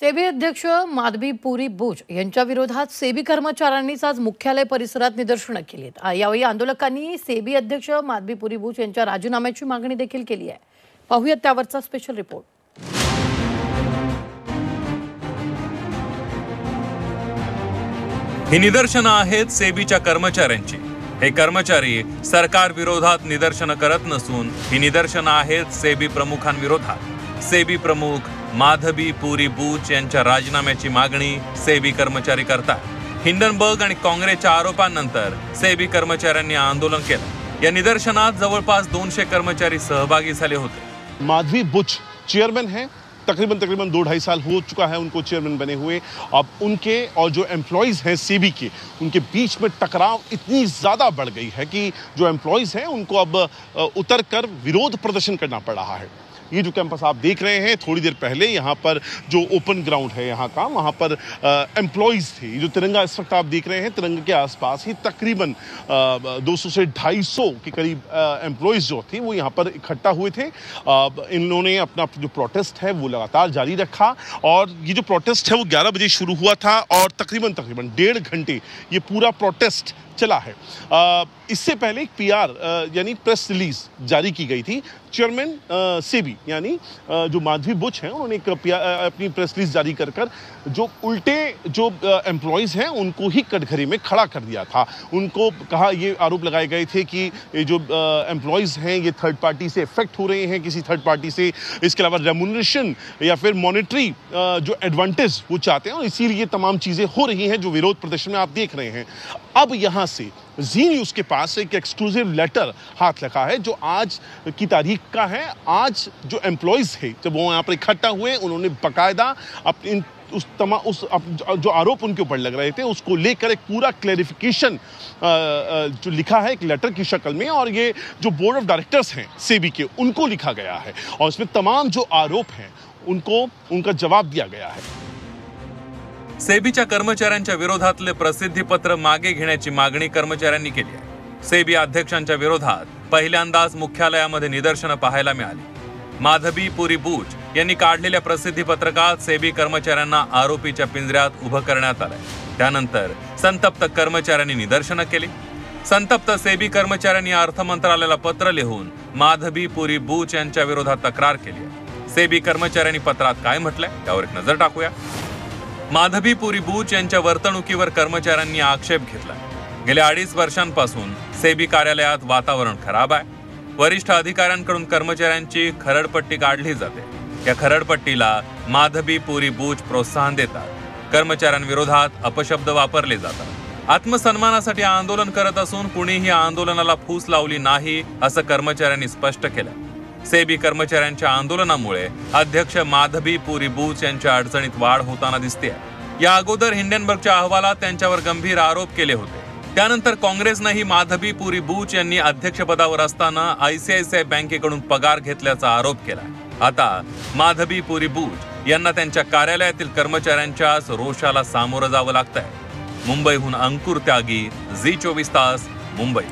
SEBI अध्यक्ष माधवीपुरी बुच यांच्या विरोधात सेबी कर्मचाऱ्यांनीच आज मुख्यालय परिसरात निदर्शनं केली आहेत। यावेळी आंदोलकांनी सेबी अध्यक्ष माधवीपुरी बुच यांच्या राजीनाम्याची मागणी देखील केली आहे। पाहूयात त्यावरचा स्पेशल रिपोर्ट। ही निदर्शनं आहेत सेबीच्या कर्मचाऱ्यांची। हे कर्मचारी सरकार विरोधात निदर्शनं करत नसून ही निदर्शनं आहेत सेबी प्रमुखांविरोधात। सेबी प्रमुख माधवीपुरी बुच यांच्या राजीनाम्याची मागणी सेबी कर्मचारी करतात। हिंडनबर्ग आणि काँग्रेसच्या आरोपांनंतर सेबी कर्मचाऱ्यांनी आंदोलन केलं। या निदर्शनात जवळपास 200 कर्मचारी सहभागी झाले होते। माधवी बुच चेयरमैन हैं, तकरीबन 2-2.5 साल हो चुका है उनको चेयरमैन बने हुए। अब उनके और जो एम्प्लॉयज़ हैं सेबी के, उनके बीच में टकराव इतनी ज़्यादा बढ़ गई है कि जो एम्प्लॉयज़ हैं उनको अब उतर कर विरोध प्रदर्शन करना पड़ रहा है। ये जो कैंपस आप देख रहे हैं, थोड़ी देर पहले यहाँ पर जो ओपन ग्राउंड है यहाँ का, वहाँ पर एम्प्लॉयज़ थे। जो तिरंगा इस वक्त आप देख रहे हैं, तिरंगे के आसपास ही तकरीबन 200 से 250 के करीब एम्प्लॉयज़ जो थे वो यहाँ पर इकट्ठा हुए थे। इन्होंने अपना जो प्रोटेस्ट है वो लगातार जारी रखा और ये जो प्रोटेस्ट है वो 11 बजे शुरू हुआ था और तकरीबन 1.5 घंटे ये पूरा प्रोटेस्ट चला है। इससे पहले एक पीआर यानी प्रेस रिलीज जारी की गई थी। चेयरमैन सेबी यानी जो माधवी बुच हैं, उन्होंने एक अपनी प्रेस रिलीज जारी कर जो उल्टे जो एम्प्लॉयज़ हैं उनको ही कटघरे में खड़ा कर दिया था। उनको कहा, ये आरोप लगाए गए थे कि ये जो एम्प्लॉयज़ हैं ये थर्ड पार्टी से इफेक्ट हो रहे हैं, किसी थर्ड पार्टी से। इसके अलावा रेम्यूनरेशन या फिर मॉनेटरी जो एडवांटेज वो चाहते हैं और इसीलिए तमाम चीज़ें हो रही हैं जो विरोध प्रदर्शन में आप देख रहे हैं। अब यहाँ से जी न्यूज़ के पास एक एक्सक्लूसिव लेटर हाथ लगा है जो आज की तारीख का है। आज जो एम्प्लॉयज़ है जब वो यहाँ पर इकट्ठा हुए, उन्होंने बाकायदा अपनी जो आरोप उनके ऊपर लग रहे थे उसको लेकर एक पूरा क्लैरिफिकेशन जो लिखा है एक लेटर की शक्ल में, और ये जो बोर्ड ऑफ डायरेक्टर्स हैं सेबी के उनको लिखा गया है और इसमें तमाम जो आरोप हैं उनको उनका जवाब दिया गया है। सेबीच्या कर्मचाऱ्यांच्या विरोधातले प्रसिद्धीपत्र मागे घेण्याची मागणी कर्मचाऱ्यांनी केली आहे। सेबी अध्यक्षांच्या विरोधात पहिल्यांदाच मुख्यालयामध्ये निदर्शनं पाहायला मिळाली। माधवीपुरी बुच यांनी काढलेल्या प्रसिद्धीपत्रकात सेबी कर्मचाऱ्यांना आरोपीच्या पिंजऱ्यात उभं करण्यात आलंय। त्यानंतर संतप्त कर्मचाऱ्यांनी निदर्शनं केली। संतप्त सेबी कर्मचाऱ्यांनी अर्थ मंत्रालयाला पत्र लिहून माधवीपुरी बुच यांच्या विरोधात तक्रार केली आहे। सेबी कर्मचाऱ्यांनी पत्रात काय म्हटलंय त्यावर एक नजर टाकूया। माधवीपुरी बुच यांच्या वर्तणुकीवर कर्मचाऱ्यांनी आक्षेप घेतला। गेल्या 2.5 वर्षांपासून सेबी कार्यालयात वातावरण खराब आहे। वरिष्ठ अधिकाऱ्यांकडून कर्मचाऱ्यांची खरडपट्टी काढली जाते। या खरडपट्टीला माधवीपुरी बुच प्रोत्साहन देतात। कर्मचाऱ्यांविरोधात अपशब्द वापरले जातात। आत्मसन्मानासाठी आंदोलन करत असून कुणीही आंदोलनाला फूस लावली नाही असं कर्मचाऱ्यांनी स्पष्ट केलं। सेबी कर्मचाऱ्यांच्या आंदोलनामुळे अध्यक्ष माधवीपुरी बुच यांच्या अडचणीत वाढ होताना दिसते। या अगोदर हिंडनबर्गच्या अहवालात त्यांच्यावर गंभीर आरोप केले होते। त्यानंतर काँग्रेसनेही माधवीपुरी बुच यांनी अध्यक्षपदावर असताना ICICI बँकेकडून पगार घेतल्याचा आरोप केला। आता माधवीपुरी बुच यांना त्यांच्या कार्यालयातील कर्मचाऱ्यांच्याच रोषाला सामोरं जावं लागतंय। मुंबईहून अंकुर त्यागी, झी 24 तास, मुंबई।